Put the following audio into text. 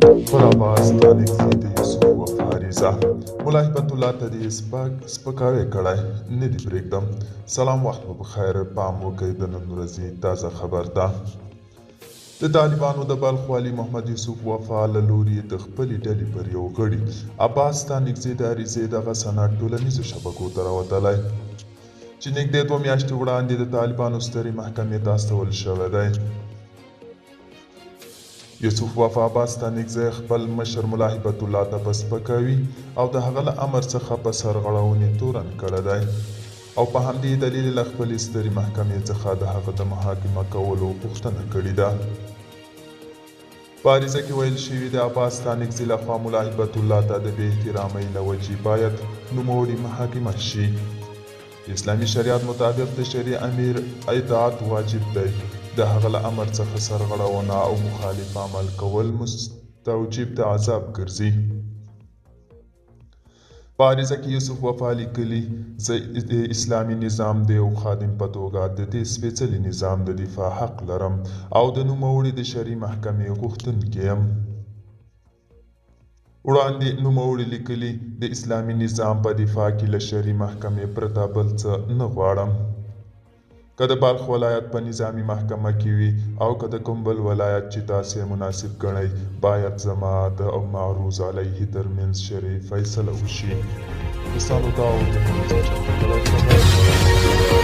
پر عباس تانکزي د یوسف وفا عریضه ملا هبت الله ته دې سپکاوی کړی نه دي پرېږدم. سلام، وخت مو بخیر. پام وکړئ د نن ورځې تازه خبر ته. د طالبانو د بلخ والي محمد یوسف وفا له لوري د خپلې ډلې پر یو غړي عباس تانکزي د عریضې دغه سند ټولنیزو شبکو ته راوتلی چې نږدې 2 میاشتې وړاندې د طالبانو سترې محکمې ته استول شوی دی. یوسف وفا عباس تانکزي خپل مشر ملا هبت الله ته په سپکاوي او د هغه له امر څخه په سرغړونې تورن کړی دی او په همدې دلیل له خپلې سترې محکمې څخه د هغه د محاکمه کولو غوښتنه کړې ده. په عریضه کې ویل شوي د عباس تانکزي لخوا ملا هبت الله ته د بې احترامۍ له وجې باید نوموړي محاکمه شي. د اسلامي شریعت مطابق د شرعي امیر اطاعت واجب دی. د هغه له امر څخه سرغړونه او مخالف عمل کول مستوجب د عذاب ګرځي. په عریضه کې یوسف وفا لیکلي زه د اسلامي نظام د یو خادم په توګه د دې سپېڅلي نظام د دفاع حق لرم او د نوموړي د شرعي محکمې غوښتونکی یم. وړاندې نوموړي لیکلي د اسلامي نظام په دفاع کې له شرعي محکمې پرته بل څه نه غواړم. که د بلخ ولایت په نظامي محکمه کې وي او که د کوم بل ولایت چې تاسې مناسب ګڼئ، باید زما د معروض علیه ترمنځ شرعي فیصله وشي. دوستانو، دا و د نن ورځې